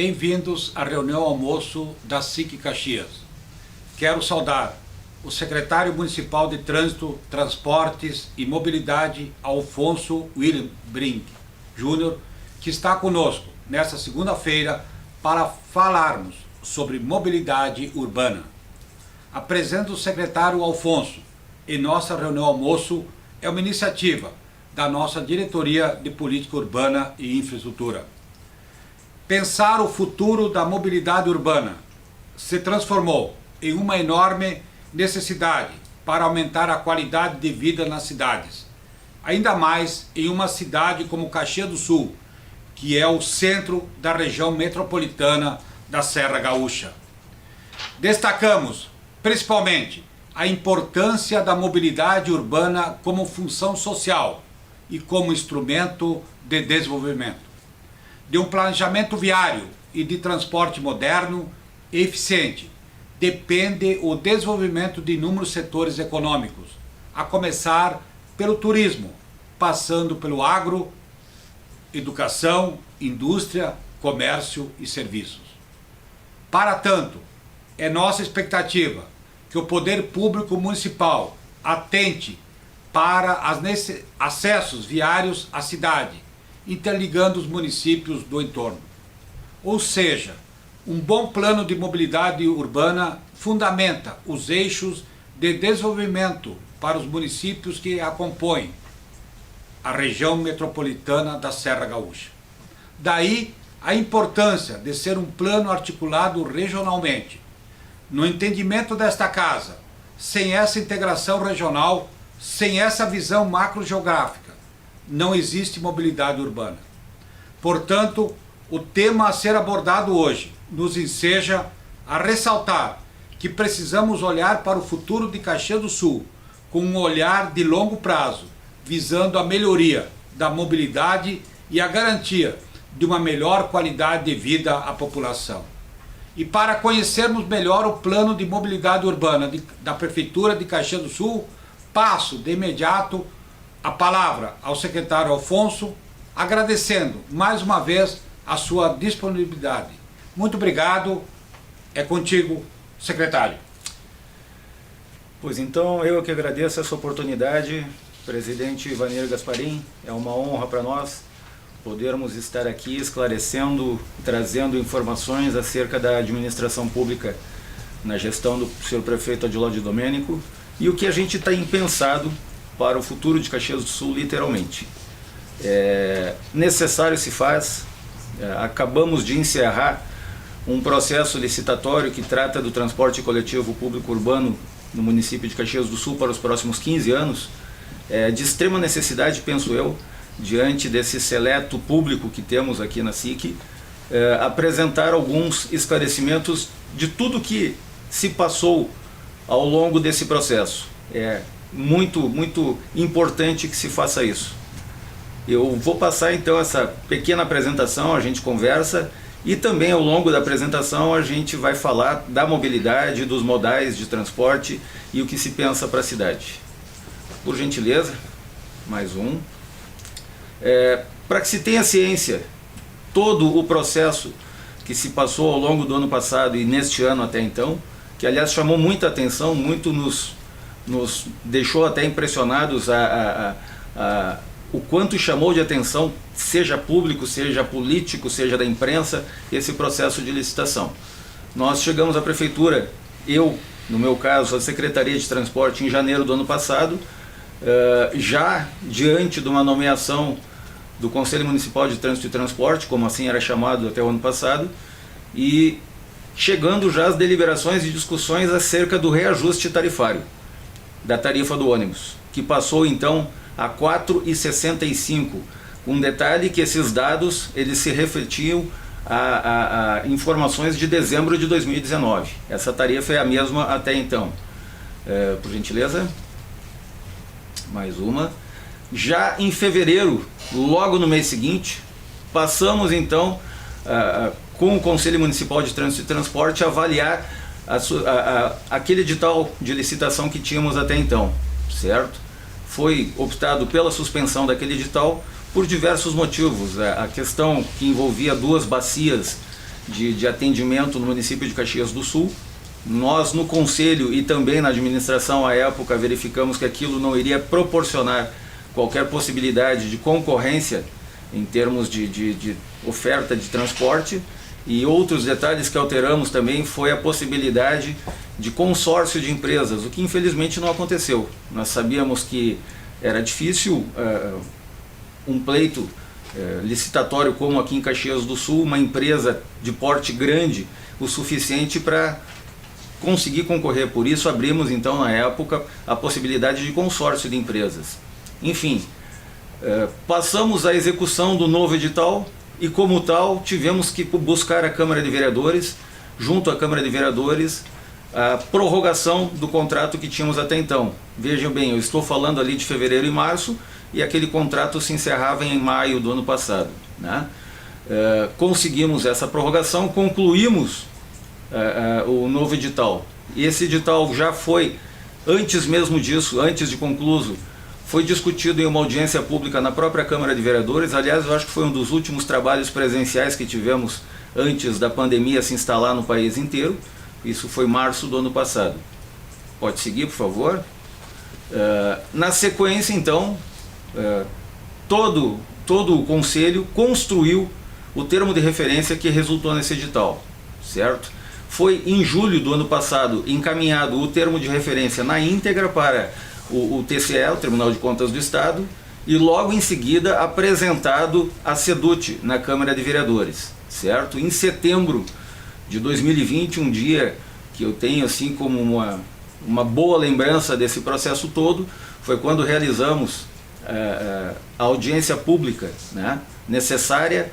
Bem-vindos à reunião almoço da SIC Caxias. Quero saudar o secretário municipal de Trânsito, Transportes e Mobilidade, Alfonso William Brink Júnior, que está conosco nesta segunda-feira para falarmos sobre mobilidade urbana. Apresento o secretário Alfonso e nossa reunião almoço é uma iniciativa da nossa Diretoria de Política Urbana e Infraestrutura. Pensar o futuro da mobilidade urbana se transformou em uma enorme necessidade para aumentar a qualidade de vida nas cidades. Ainda mais em uma cidade como Caxias do Sul, que é o centro da região metropolitana da Serra Gaúcha. Destacamos, principalmente, a importância da mobilidade urbana como função social e como instrumento de desenvolvimento. De um planejamento viário e de transporte moderno e eficiente, depende o desenvolvimento de inúmeros setores econômicos, a começar pelo turismo, passando pelo agro, educação, indústria, comércio e serviços. Para tanto, é nossa expectativa que o poder público municipal atente para acessos viários à cidade, interligando os municípios do entorno. Ou seja, um bom plano de mobilidade urbana fundamenta os eixos de desenvolvimento para os municípios que a compõem a região metropolitana da Serra Gaúcha. Daí a importância de ser um plano articulado regionalmente. No entendimento desta casa, sem essa integração regional, sem essa visão macrogeográfica, não existe mobilidade urbana. Portanto, o tema a ser abordado hoje nos enseja a ressaltar que precisamos olhar para o futuro de Caxias do Sul com um olhar de longo prazo, visando a melhoria da mobilidade e a garantia de uma melhor qualidade de vida à população. E para conhecermos melhor o plano de mobilidade urbana da Prefeitura de Caxias do Sul, passo de imediato a palavra ao secretário Alfonso, agradecendo mais uma vez a sua disponibilidade. Muito obrigado. É contigo, secretário. Pois então, eu que agradeço essa oportunidade, presidente Ivanir Gasparim. É uma honra para nós podermos estar aqui esclarecendo, trazendo informações acerca da administração pública na gestão do senhor prefeito Adilaude Domênico e o que a gente tem pensado para o futuro de Caxias do Sul, literalmente. Necessário se faz, acabamos de encerrar um processo licitatório que trata do transporte coletivo público urbano no município de Caxias do Sul para os próximos 15 anos, de extrema necessidade, penso eu, diante desse seleto público que temos aqui na SIC, apresentar alguns esclarecimentos de tudo que se passou ao longo desse processo. Muito importante que se faça isso. Eu vou passar então essa pequena apresentação, a gente conversa e também ao longo da apresentação a gente vai falar da mobilidade, dos modais de transporte e o que se pensa para a cidade. Por gentileza, mais um. Para que se tenha ciência, todo o processo que se passou ao longo do ano passado e neste ano até então, que aliás chamou muita atenção, muito nos deixou até impressionados o quanto chamou de atenção, seja público, seja político, seja da imprensa, esse processo de licitação. Nós chegamos à prefeitura, eu, no meu caso, a Secretaria de Transporte, em janeiro do ano passado, já diante de uma nomeação do Conselho Municipal de Trânsito e Transporte, como assim era chamado até o ano passado, e chegando já às deliberações e discussões acerca do reajuste tarifário da tarifa do ônibus, que passou então a R$ 4,65, com detalhe que esses dados eles se refletiam a informações de dezembro de 2019. Essa tarifa é a mesma até então. Por gentileza, mais uma. Já em fevereiro, logo no mês seguinte, passamos então com o Conselho Municipal de Trânsito e Transporte a avaliar aquele edital de licitação que tínhamos até então, certo? Foi optado pela suspensão daquele edital por diversos motivos. A questão que envolvia duas bacias de atendimento no município de Caxias do Sul. Nós, no conselho e também na administração à época, verificamos que aquilo não iria proporcionar qualquer possibilidade de concorrência em termos de oferta de transporte. E outros detalhes que alteramos também foi a possibilidade de consórcio de empresas, o que infelizmente não aconteceu. Nós sabíamos que era difícil um pleito licitatório como aqui em Caxias do Sul, uma empresa de porte grande o suficiente para conseguir concorrer. Por isso abrimos então na época a possibilidade de consórcio de empresas. Enfim, passamos a execução do novo edital e como tal tivemos que buscar a Câmara de Vereadores, junto à Câmara de Vereadores, a prorrogação do contrato que tínhamos até então. Vejam bem, eu estou falando ali de fevereiro e março e aquele contrato se encerrava em maio do ano passado, né? Conseguimos essa prorrogação, concluímos o novo edital. E esse edital já foi, antes mesmo disso, antes de concluído, foi discutido em uma audiência pública na própria Câmara de Vereadores. Aliás, eu acho que foi um dos últimos trabalhos presenciais que tivemos antes da pandemia se instalar no país inteiro. Isso foi março do ano passado. Pode seguir, por favor. Na sequência, então, todo o Conselho construiu o termo de referência que resultou nesse edital, certo? Foi em julho do ano passado encaminhado o termo de referência na íntegra para o TCE, o Tribunal de Contas do Estado, e logo em seguida apresentado à SEDUT, na Câmara de Vereadores, certo? Em setembro de 2020, um dia que eu tenho assim como uma boa lembrança desse processo todo, foi quando realizamos a audiência pública, né, necessária,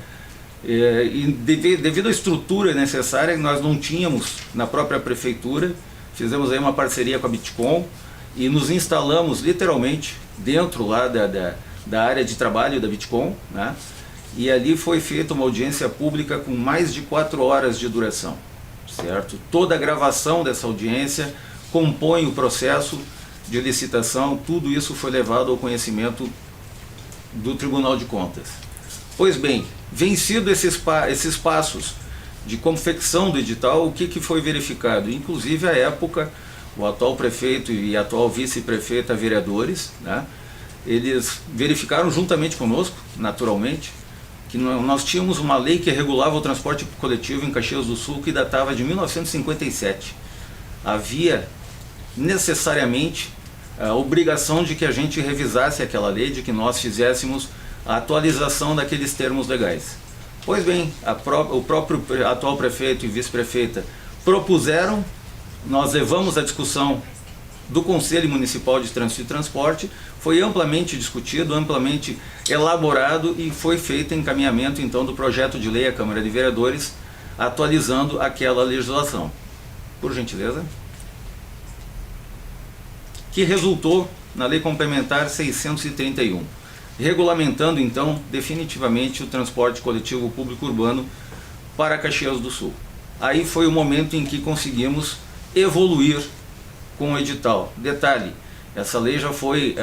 e devido à estrutura necessária que nós não tínhamos na própria prefeitura, fizemos aí uma parceria com a Bitcom e nos instalamos literalmente dentro lá da área de trabalho da Bitcom, né, e ali foi feita uma audiência pública com mais de 4 horas de duração, certo? Toda a gravação dessa audiência compõe o processo de licitação, tudo isso foi levado ao conhecimento do Tribunal de Contas. Pois bem, vencido esses passos de confecção do edital, o que foi verificado? Inclusive, à época, o atual prefeito e a atual vice-prefeita vereadores, né, eles verificaram juntamente conosco, naturalmente, que nós tínhamos uma lei que regulava o transporte coletivo em Caxias do Sul que datava de 1957. Havia necessariamente a obrigação de que a gente revisasse aquela lei, de que nós fizéssemos a atualização daqueles termos legais. Pois bem, o próprio atual prefeito e vice-prefeita propuseram, nós levamos a discussão do Conselho Municipal de Trânsito e Transporte, foi amplamente discutido, amplamente elaborado e foi feito encaminhamento então do projeto de lei à Câmara de Vereadores, atualizando aquela legislação. Por gentileza. Que resultou na Lei Complementar 631, regulamentando então definitivamente o transporte coletivo público urbano para Caxias do Sul. Aí foi o momento em que conseguimos evoluir com o edital. Detalhe, essa lei já foi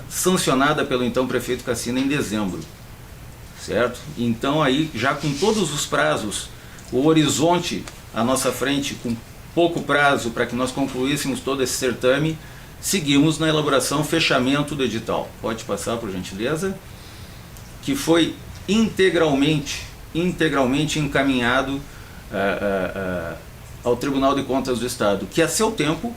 sancionada pelo então prefeito Cassina em dezembro, certo? Então aí já com todos os prazos, o horizonte à nossa frente, com pouco prazo para que nós concluíssemos todo esse certame, seguimos na elaboração, fechamento do edital. Pode passar, por gentileza. Que foi integralmente encaminhado ao Tribunal de Contas do Estado, que a seu tempo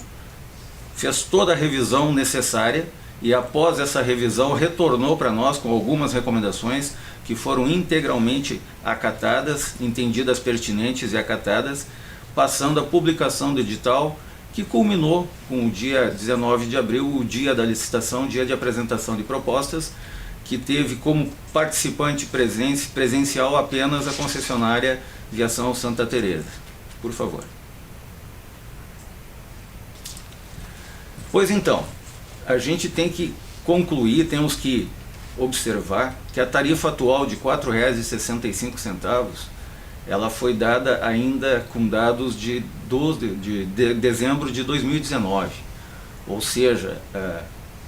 fez toda a revisão necessária e após essa revisão retornou para nós com algumas recomendações que foram integralmente acatadas, entendidas pertinentes e acatadas, passando a publicação do edital, que culminou com o dia 19 de abril, o dia da licitação, dia de apresentação de propostas, que teve como participante presencial apenas a concessionária Viação Santa Teresa. Por favor. Pois então, a gente tem que concluir, temos que observar que a tarifa atual de R$ 4,65, ela foi dada ainda com dados de dezembro de 2019, ou seja,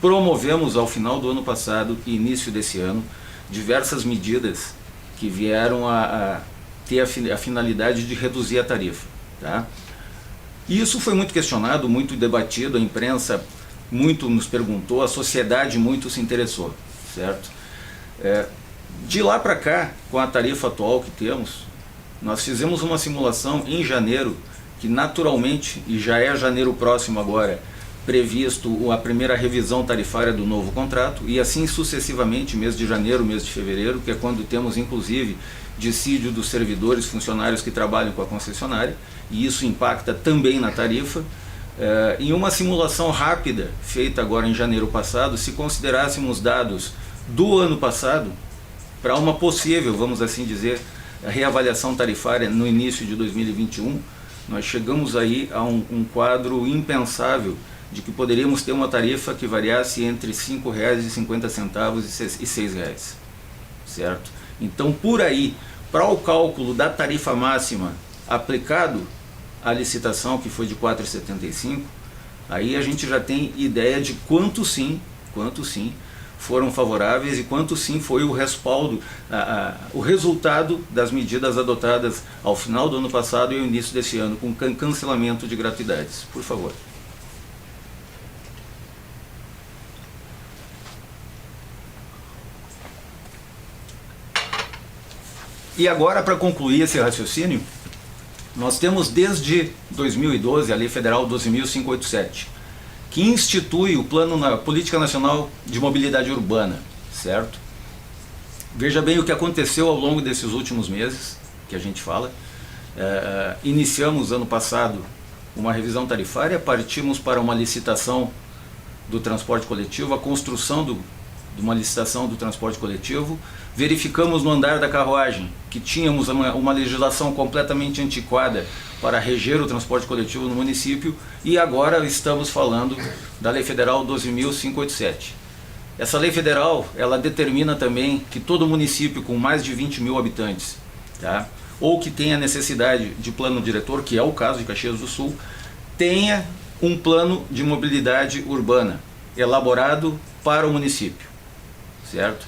promovemos ao final do ano passado e início desse ano diversas medidas que vieram a ter a finalidade de reduzir a tarifa. Tá? E isso foi muito questionado, muito debatido, a imprensa muito nos perguntou, a sociedade muito se interessou, certo? De lá para cá, com a tarifa atual que temos, nós fizemos uma simulação em janeiro, que naturalmente, e já é janeiro próximo agora, previsto a primeira revisão tarifária do novo contrato, e assim sucessivamente, mês de janeiro, mês de fevereiro, que é quando temos inclusive dissídio dos servidores, funcionários que trabalham com a concessionária, e isso impacta também na tarifa. Em uma simulação rápida, feita agora em janeiro passado, se considerássemos dados do ano passado, para uma possível, vamos assim dizer, reavaliação tarifária no início de 2021, nós chegamos aí a um quadro impensável de que poderíamos ter uma tarifa que variasse entre R$ 5,50 e R$ 6, certo? Então, por aí, para o cálculo da tarifa máxima aplicado à licitação, que foi de R$ 4,75, aí a gente já tem ideia de quanto sim foram favoráveis e quanto sim foi o respaldo, o resultado das medidas adotadas ao final do ano passado e ao início desse ano, com cancelamento de gratuidades. Por favor. E agora, para concluir esse raciocínio, nós temos desde 2012 a Lei Federal 12.587, que institui o Plano na Política Nacional de Mobilidade Urbana, certo? Veja bem o que aconteceu ao longo desses últimos meses, que a gente fala. Iniciamos ano passado uma revisão tarifária, partimos para uma licitação do transporte coletivo, a construção de uma licitação do transporte coletivo, verificamos no andar da carruagem que tínhamos uma legislação completamente antiquada para reger o transporte coletivo no município e agora estamos falando da Lei Federal 12.587. Essa lei federal, ela determina também que todo município com mais de 20 mil habitantes, tá, ou que tenha necessidade de plano diretor, que é o caso de Caxias do Sul, tenha um plano de mobilidade urbana elaborado para o município, certo?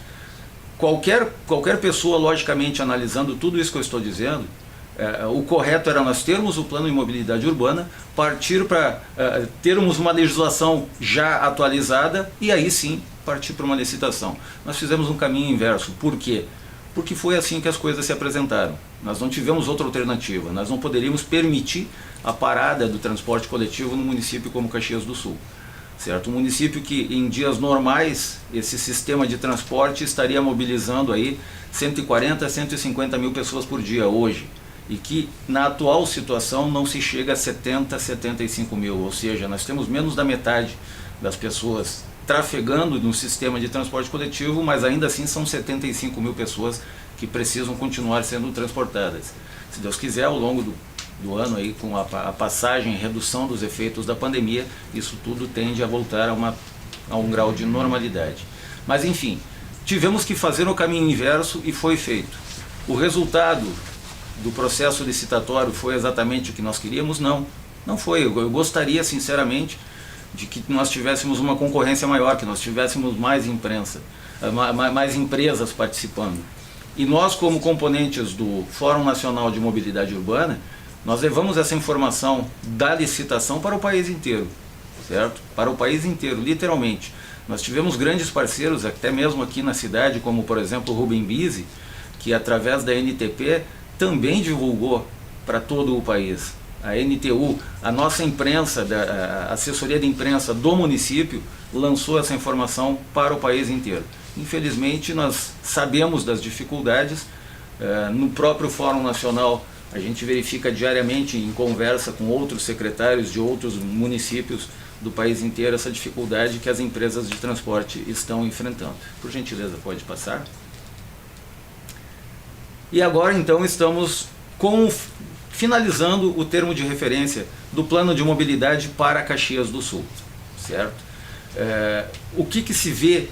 Qualquer pessoa, logicamente, analisando tudo isso que eu estou dizendo, o correto era nós termos o plano de mobilidade urbana, partir para termos uma legislação já atualizada e aí sim partir para uma licitação. Nós fizemos um caminho inverso. Por quê? Porque foi assim que as coisas se apresentaram. Nós não tivemos outra alternativa. Nós não poderíamos permitir a parada do transporte coletivo no município como Caxias do Sul. Certo? Um município que em dias normais esse sistema de transporte estaria mobilizando aí 140 a 150 mil pessoas por dia hoje e que na atual situação não se chega a 70 a 75 mil, ou seja, nós temos menos da metade das pessoas trafegando no sistema de transporte coletivo, mas ainda assim são 75 mil pessoas que precisam continuar sendo transportadas. Se Deus quiser, ao longo do ano, aí, com a passagem e redução dos efeitos da pandemia, isso tudo tende a voltar a um grau de normalidade. Mas enfim, tivemos que fazer o caminho inverso e foi feito. O resultado do processo licitatório foi exatamente o que nós queríamos? Não, não foi. Eu gostaria sinceramente de que nós tivéssemos uma concorrência maior, que nós tivéssemos mais empresas participando. E nós, como componentes do Fórum Nacional de Mobilidade Urbana, nós levamos essa informação da licitação para o país inteiro, certo? Para o país inteiro, literalmente. Nós tivemos grandes parceiros, até mesmo aqui na cidade, como por exemplo o Rubem Bise, que através da NTP também divulgou para todo o país. A NTU, a nossa imprensa, a assessoria de imprensa do município, lançou essa informação para o país inteiro. Infelizmente, nós sabemos das dificuldades. No próprio Fórum Nacional, a gente verifica diariamente, em conversa com outros secretários de outros municípios do país inteiro, essa dificuldade que as empresas de transporte estão enfrentando. Por gentileza, pode passar. E agora, então, estamos finalizando o termo de referência do plano de mobilidade para Caxias do Sul, certo? O que se vê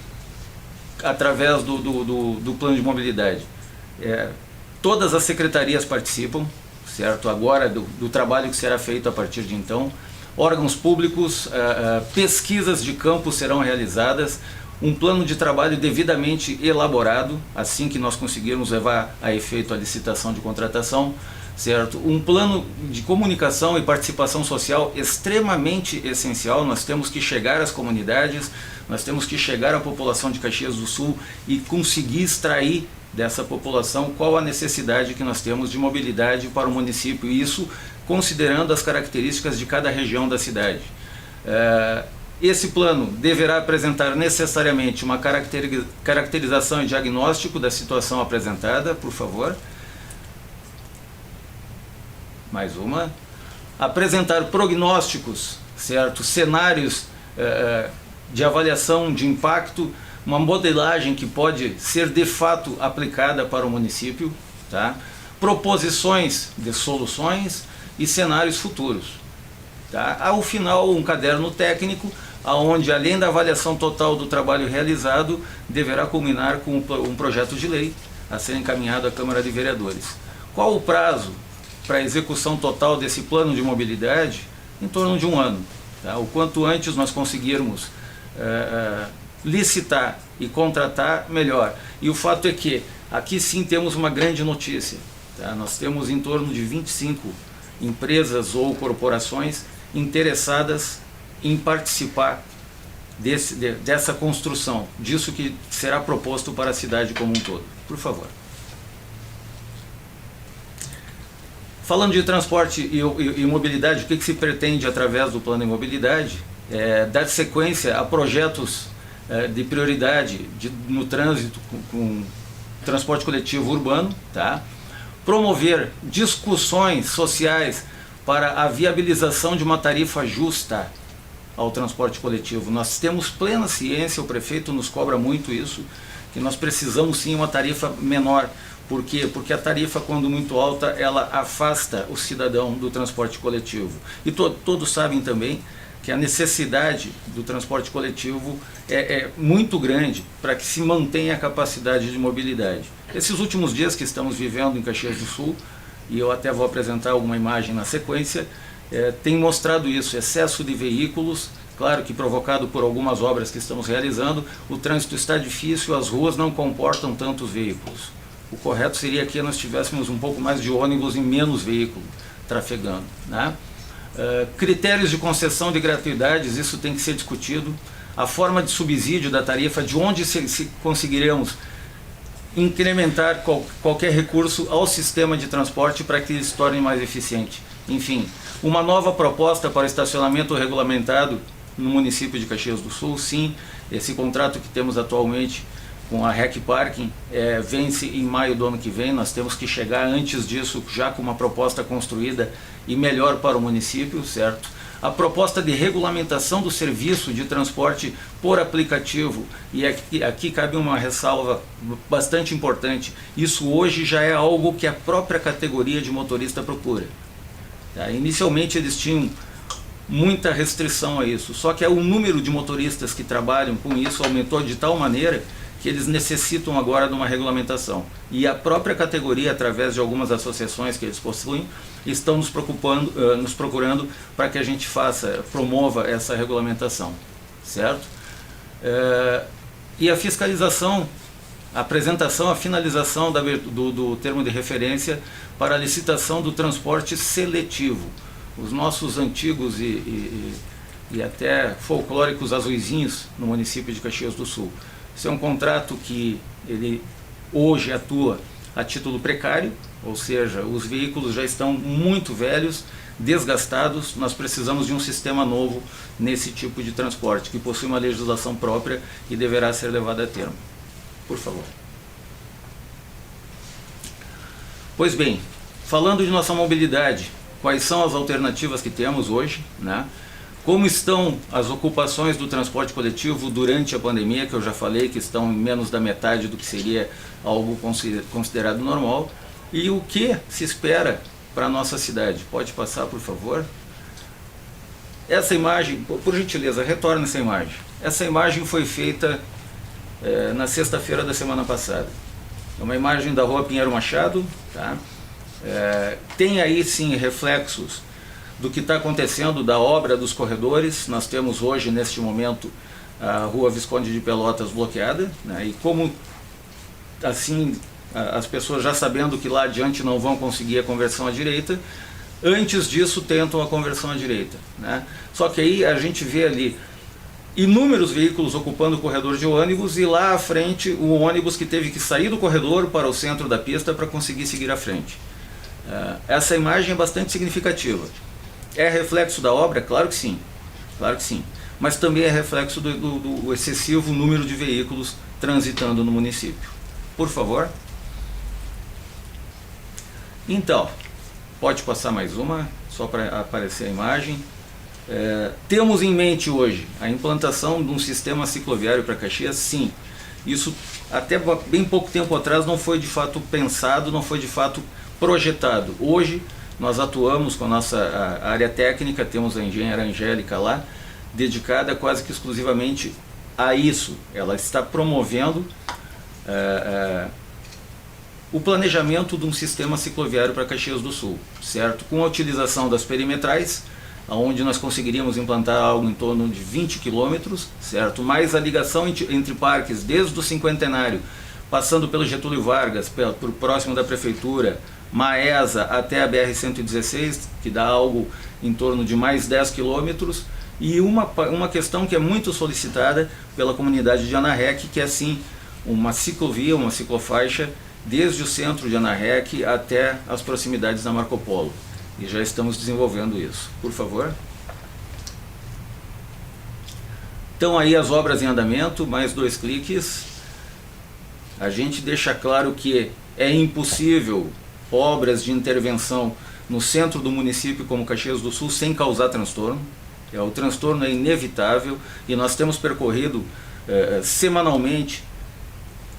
através do plano de mobilidade? Todas as secretarias participam, certo? Agora do trabalho que será feito a partir de então. Órgãos públicos, pesquisas de campo serão realizadas. um plano de trabalho devidamente elaborado, assim que nós conseguirmos levar a efeito a licitação de contratação, certo? Um plano de comunicação e participação social extremamente essencial. Nós temos que chegar às comunidades, nós temos que chegar à população de Caxias do Sul e conseguir extrair dessa população qual a necessidade que nós temos de mobilidade para o município, e isso considerando as características de cada região da cidade. Esse plano deverá apresentar necessariamente uma caracterização e diagnóstico da situação apresentada, por favor. Mais uma. Apresentar prognósticos, certo? Cenários de avaliação de impacto, uma modelagem que pode ser de fato aplicada para o município, tá? Proposições de soluções e cenários futuros. Tá? Ao final, um caderno técnico, onde além da avaliação total do trabalho realizado, deverá culminar com um projeto de lei a ser encaminhado à Câmara de Vereadores. Qual o prazo para a execução total desse plano de mobilidade? Em torno de 1 ano. Tá? O quanto antes nós conseguirmos licitar e contratar, melhor. E o fato é que aqui sim temos uma grande notícia. Tá? Nós temos em torno de 25 empresas ou corporações interessadas em participar dessa construção, disso que será proposto para a cidade como um todo. Por favor. Falando de transporte e mobilidade, o que se pretende através do plano de mobilidade? Dar sequência a projetos de prioridade no trânsito com transporte coletivo urbano, tá? Promover discussões sociais para a viabilização de uma tarifa justa ao transporte coletivo. Nós temos plena ciência, o prefeito nos cobra muito isso, que nós precisamos sim uma tarifa menor. Por quê? Porque a tarifa, quando muito alta, ela afasta o cidadão do transporte coletivo. E todos sabem também que a necessidade do transporte coletivo é muito grande para que se mantenha a capacidade de mobilidade. Esses últimos dias que estamos vivendo em Caxias do Sul, e eu até vou apresentar alguma imagem na sequência, tem mostrado isso, excesso de veículos, claro que provocado por algumas obras que estamos realizando. O trânsito está difícil, as ruas não comportam tantos veículos. O correto seria que nós tivéssemos um pouco mais de ônibus e menos veículo trafegando, né? Critérios de concessão de gratuidades, isso tem que ser discutido. A forma de subsídio da tarifa, de onde se conseguiremos incrementar qualquer recurso ao sistema de transporte para que ele se torne mais eficiente. Enfim, uma nova proposta para estacionamento regulamentado no município de Caxias do Sul. Sim, esse contrato que temos atualmente com a REC Parking vence em maio do ano que vem. Nós temos que chegar antes disso já com uma proposta construída e melhor para o município, certo? A proposta de regulamentação do serviço de transporte por aplicativo, e aqui cabe uma ressalva bastante importante, isso hoje já é algo que a própria categoria de motorista procura. Tá? Inicialmente eles tinham muita restrição a isso, só que o número de motoristas que trabalham com isso aumentou de tal maneira que eles necessitam agora de uma regulamentação. E a própria categoria, através de algumas associações que eles possuem, estão nos procurando para que a gente promova essa regulamentação, certo? E a fiscalização, a apresentação, a finalização do termo de referência para a licitação do transporte seletivo. Os nossos antigos e até folclóricos azuizinhos no município de Caxias do Sul. Esse é um contrato que ele hoje atua a título precário, ou seja, os veículos já estão muito velhos, desgastados. Nós precisamos de um sistema novo nesse tipo de transporte, que possui uma legislação própria e deverá ser levada a termo. Por favor. Pois bem, falando de nossa mobilidade, quais são as alternativas que temos hoje, né? Como estão as ocupações do transporte coletivo durante a pandemia, que eu já falei que estão em menos da metade do que seria algo considerado normal, e o que se espera para a nossa cidade. Pode passar, por favor? Essa imagem, por gentileza, retorne essa imagem. Essa imagem foi feita na sexta-feira da semana passada. É uma imagem da Rua Pinheiro Machado, tá? Tem aí sim reflexos do que está acontecendo da obra dos corredores. Nós temos hoje, neste momento, a Rua Visconde de Pelotas bloqueada, né? E como assim as pessoas já sabendo que lá adiante não vão conseguir a conversão à direita, antes disso tentam a conversão à direita, né? Só que aí a gente vê ali inúmeros veículos ocupando o corredor de ônibus e lá à frente o ônibus que teve que sair do corredor para o centro da pista para conseguir seguir à frente. Essa imagem é bastante significativa. É reflexo da obra? Claro que sim, claro que sim. Mas também é reflexo do excessivo número de veículos transitando no município. Por favor. Então, pode passar mais uma, só para aparecer a imagem. Temos em mente hoje a implantação de um sistema cicloviário para Caxias? Sim. Isso até bem pouco tempo atrás não foi de fato pensado, não foi de fato projetado. Hoje nós atuamos com a nossa área técnica, temos a engenheira Angélica lá, dedicada quase que exclusivamente a isso. Ela está promovendo o planejamento de um sistema cicloviário para Caxias do Sul, certo? Com a utilização das perimetrais, onde nós conseguiríamos implantar algo em torno de 20 quilômetros, certo? Mais a ligação entre parques, desde o Cinquentenário, passando pelo Getúlio Vargas, por próximo da Prefeitura, Maesa até a BR-116, que dá algo em torno de mais 10 quilômetros, e uma questão que é muito solicitada pela comunidade de Anarrec, que é assim, uma ciclovia, uma ciclofaixa, desde o centro de Anarrec até as proximidades da Marco Polo. E já estamos desenvolvendo isso. Por favor. Então aí as obras em andamento, mais 2 cliques. A gente deixa claro que é impossível obras de intervenção no centro do município como Caxias do Sul sem causar transtorno. O transtorno é inevitável e nós temos percorrido semanalmente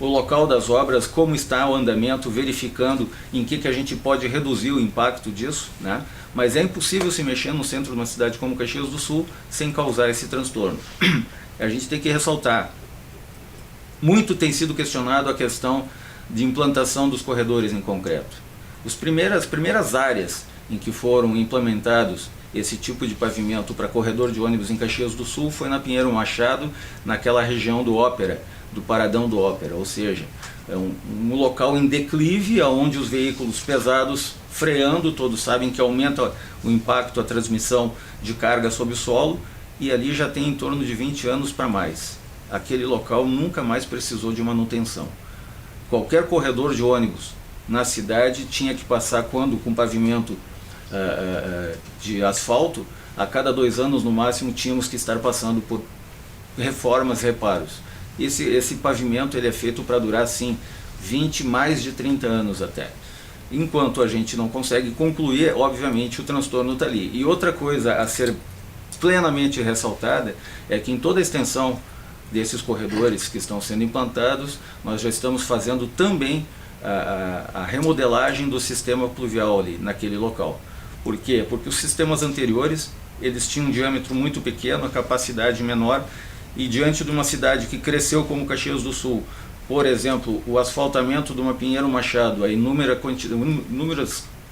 o local das obras, como está o andamento, verificando em que a gente pode reduzir o impacto disso, né? Mas é impossível se mexer no centro de uma cidade como Caxias do Sul sem causar esse transtorno. A gente tem que ressaltar, muito tem sido questionado a questão de implantação dos corredores em concreto. As primeiras áreas em que foram implementados esse tipo de pavimento para corredor de ônibus em Caxias do Sul foi na Pinheiro Machado, naquela região do Ópera, do Paradão do Ópera, ou seja, é um local em declive, onde os veículos pesados freando, todos sabem que aumenta o impacto, a transmissão de carga sobre o solo, e ali já tem em torno de 20 anos para mais. Aquele local nunca mais precisou de manutenção. Qualquer corredor de ônibus na cidade tinha que passar, quando com pavimento de asfalto, a cada 2 anos no máximo tínhamos que estar passando por reformas, reparos. Esse pavimento ele é feito para durar assim 20, mais de 30 anos até. Enquanto a gente não consegue concluir, obviamente o transtorno está ali. E outra coisa a ser plenamente ressaltada é que em toda a extensão desses corredores que estão sendo implantados, nós já estamos fazendo também a remodelagem do sistema pluvial ali naquele local. Por quê? Porque os sistemas anteriores eles tinham um diâmetro muito pequeno, a capacidade menor, e diante de uma cidade que cresceu como Caxias do Sul, por exemplo, o asfaltamento de uma Pinheiro Machado, a inúmeras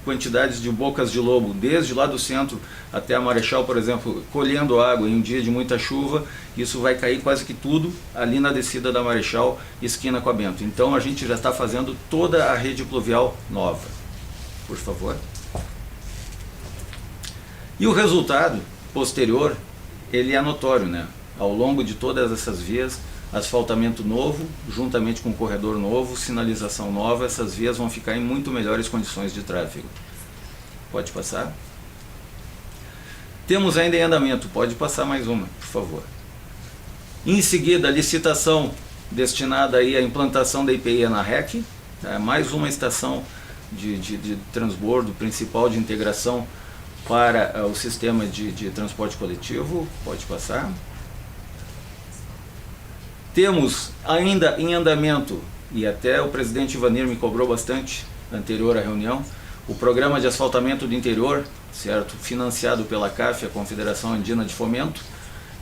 quantidades de bocas de lobo, desde lá do centro até a Marechal, por exemplo, colhendo água em um dia de muita chuva, isso vai cair quase que tudo ali na descida da Marechal, esquina com a Bento. Então a gente já está fazendo toda a rede pluvial nova. Por favor. E o resultado posterior, ele é notório, né? Ao longo de todas essas vias, asfaltamento novo, juntamente com corredor novo, sinalização nova, essas vias vão ficar em muito melhores condições de tráfego. Pode passar. Temos ainda em andamento, pode passar mais uma, por favor. Em seguida, a licitação destinada aí à implantação da IPI Anarrec, mais uma estação de transbordo principal de integração para o sistema de transporte coletivo, pode passar. Temos ainda em andamento, e até o presidente Ivanir me cobrou bastante anterior à reunião, o programa de asfaltamento do interior, certo? Financiado pela CAF, a Confederação Andina de Fomento,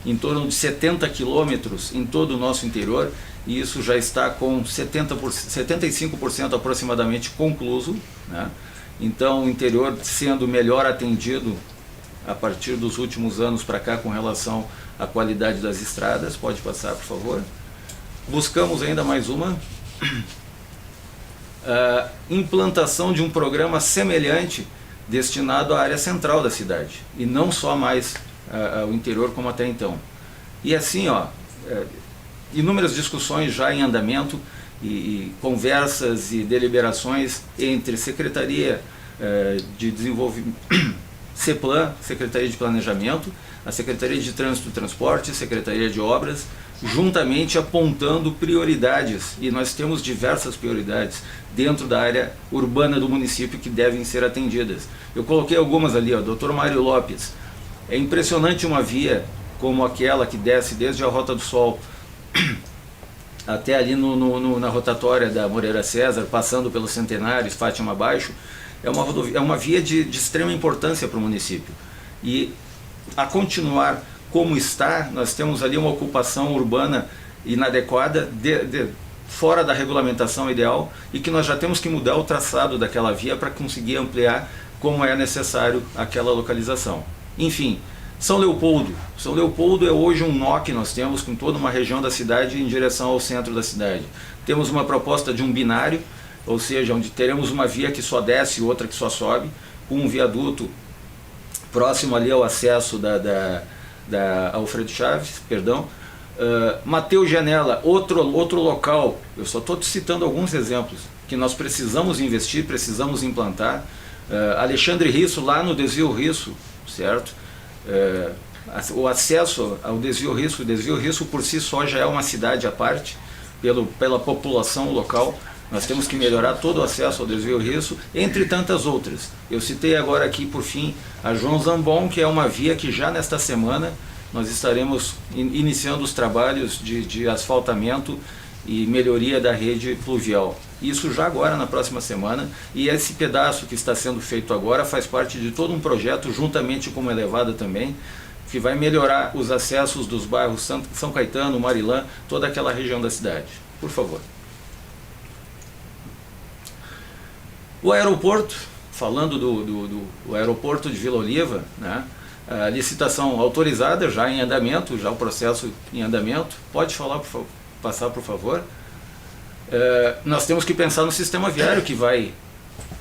em torno de 70 quilômetros em todo o nosso interior, e isso já está com 75% aproximadamente concluso, né? Então o interior sendo melhor atendido a partir dos últimos anos para cá com relação a qualidade das estradas. Pode passar, por favor. Buscamos ainda mais uma. Implantação de um programa semelhante destinado à área central da cidade e não só mais ao interior como até então. E assim, inúmeras discussões já em andamento e conversas e deliberações entre Secretaria de Desenvolvimento, CEPLAN, Secretaria de Planejamento, a Secretaria de Trânsito e Transporte, Secretaria de Obras, juntamente apontando prioridades, e nós temos diversas prioridades dentro da área urbana do município que devem ser atendidas. Eu coloquei algumas ali, Dr. Mário Lopes. É impressionante uma via como aquela que desce desde a Rota do Sol até ali na rotatória da Moreira César, passando pelos Centenários, Fátima Abaixo. É uma via de extrema importância para o município. E a continuar como está, nós temos ali uma ocupação urbana inadequada, fora da regulamentação ideal, e que nós já temos que mudar o traçado daquela via para conseguir ampliar como é necessário aquela localização. Enfim, São Leopoldo. São Leopoldo é hoje um nó que nós temos com toda uma região da cidade em direção ao centro da cidade. Temos uma proposta de um binário, ou seja, onde teremos uma via que só desce e outra que só sobe, com um viaduto próximo ali ao acesso da Alfredo Chaves, perdão. Mateus Janela, outro local, eu só estou citando alguns exemplos, que nós precisamos investir, precisamos implantar. Alexandre Risso, lá no Desvio Risso, certo? O acesso ao Desvio Risso, o Desvio Risso por si só já é uma cidade à parte, pela população local. Nós temos que melhorar todo o acesso ao Desvio Risso, entre tantas outras. Eu citei agora aqui, por fim, a João Zambon, que é uma via que já nesta semana nós estaremos iniciando os trabalhos de asfaltamento e melhoria da rede pluvial. Isso já agora na próxima semana, e esse pedaço que está sendo feito agora faz parte de todo um projeto, juntamente com uma elevada também, que vai melhorar os acessos dos bairros São Caetano, Marilã, toda aquela região da cidade. Por favor. O aeroporto, falando do aeroporto de Vila Oliva, né, a licitação autorizada, já em andamento, já o processo em andamento. Pode falar, passar por favor. Nós temos que pensar no sistema viário que vai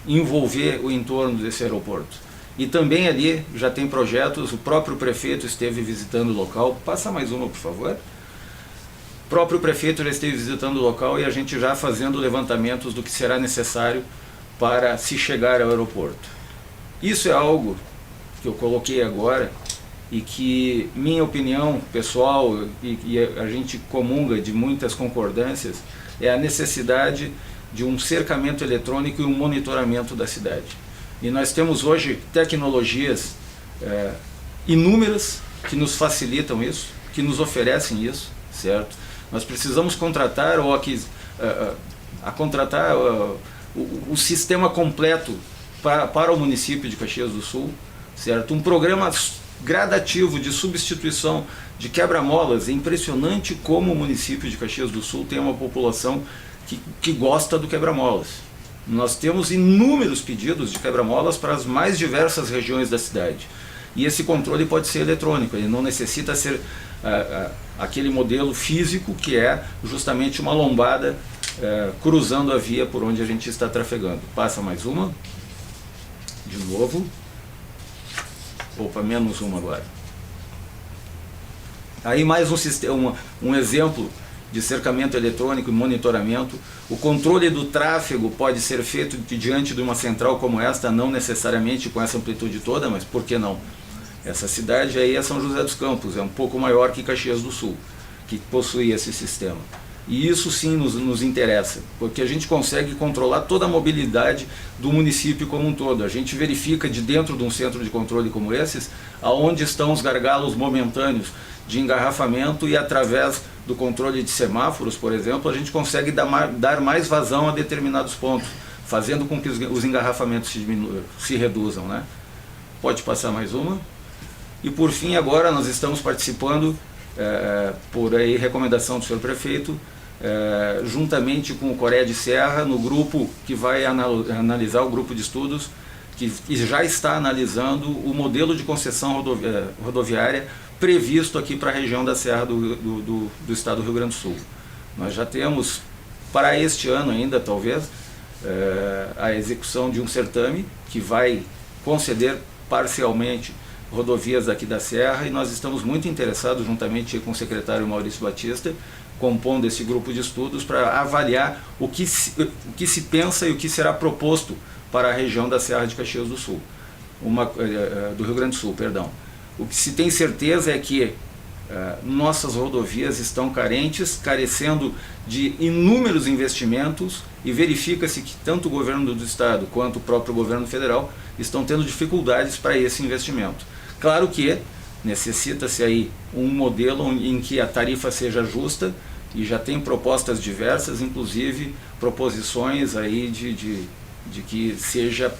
envolver o entorno desse aeroporto. E também ali já tem projetos, o próprio prefeito esteve visitando o local. Passa mais uma, por favor. O próprio prefeito já esteve visitando o local e a gente já fazendo levantamentos do que será necessário para se chegar ao aeroporto. Isso é algo que eu coloquei agora e que, minha opinião pessoal, e a gente comunga de muitas concordâncias, é a necessidade de um cercamento eletrônico e um monitoramento da cidade. E nós temos hoje tecnologias inúmeras que nos facilitam isso, que nos oferecem isso, certo? Nós precisamos contratar contratar o sistema completo para o município de Caxias do Sul, certo? Um programa gradativo de substituição de quebra-molas. É impressionante como o município de Caxias do Sul tem uma população que gosta do quebra-molas. Nós temos inúmeros pedidos de quebra-molas para as mais diversas regiões da cidade. E esse controle pode ser eletrônico, ele não necessita ser aquele modelo físico que é justamente uma lombada cruzando a via por onde a gente está trafegando. Passa mais uma. De novo. Opa, menos uma agora. Aí mais um sistema, um exemplo de cercamento eletrônico e monitoramento. O controle do tráfego pode ser feito diante de uma central como esta, não necessariamente com essa amplitude toda, mas por que não? Essa cidade aí é São José dos Campos, é um pouco maior que Caxias do Sul, que possui esse sistema. E isso sim nos interessa, porque a gente consegue controlar toda a mobilidade do município como um todo. A gente verifica de dentro de um centro de controle como esses, aonde estão os gargalos momentâneos de engarrafamento, e através do controle de semáforos, por exemplo, a gente consegue dar mais vazão a determinados pontos, fazendo com que os engarrafamentos se reduzam, né? Pode passar mais uma. E por fim, agora nós estamos participando, por aí recomendação do senhor prefeito, juntamente com o Coreia de Serra, no grupo que vai analisar, o grupo de estudos que já está analisando o modelo de concessão rodoviária previsto aqui para a região da Serra do estado do Rio Grande do Sul. Nós já temos, para este ano ainda, talvez, a execução de um certame que vai conceder parcialmente rodovias aqui da Serra, e nós estamos muito interessados, juntamente com o secretário Maurício Batista, compondo esse grupo de estudos para avaliar o que se pensa e o que será proposto para a região da Serra de Caxias do Sul, do Rio Grande do Sul, perdão. O que se tem certeza é que nossas rodovias estão carecendo de inúmeros investimentos, e verifica-se que tanto o governo do estado quanto o próprio governo federal estão tendo dificuldades para esse investimento. Claro que necessita-se aí um modelo em que a tarifa seja justa, e já tem propostas diversas, inclusive proposições aí de que seja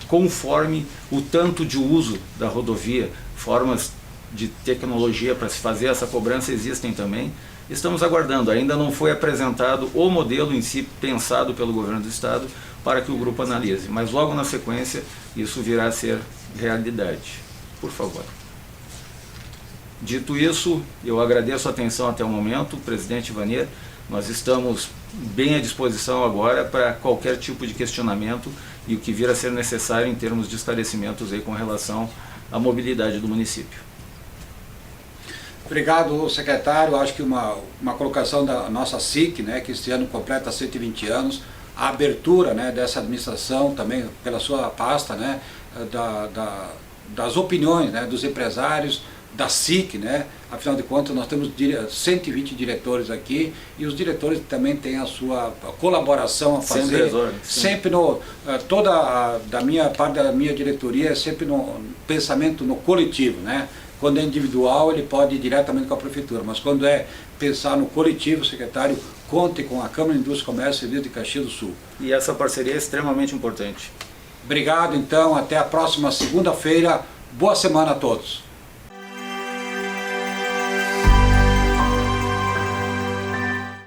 conforme o tanto de uso da rodovia. Formas de tecnologia para se fazer essa cobrança existem também. Estamos aguardando, ainda não foi apresentado o modelo em si pensado pelo governo do estado para que o grupo analise, mas logo na sequência isso virá a ser realidade. Por favor. Dito isso, eu agradeço a atenção até o momento, presidente Wagner. Nós estamos bem à disposição agora para qualquer tipo de questionamento e o que vir a ser necessário em termos de esclarecimentos aí com relação à mobilidade do município. Obrigado, secretário. Acho que uma colocação da nossa SIC, né, que este ano completa 120 anos, a abertura, né, dessa administração também pela sua pasta, né, das opiniões, né, dos empresários, da SIC, né? Afinal de contas nós temos 120 diretores aqui, e os diretores também têm a sua colaboração a fazer, sempre da minha parte da minha diretoria é sempre no pensamento no coletivo, né? Quando é individual ele pode ir diretamente com a prefeitura, mas quando é pensar no coletivo, secretário, conte com a Câmara de Indústria e Comércio e Serviços de Caxias do Sul. E essa parceria é extremamente importante. Obrigado, então, até a próxima segunda-feira. Boa semana a todos.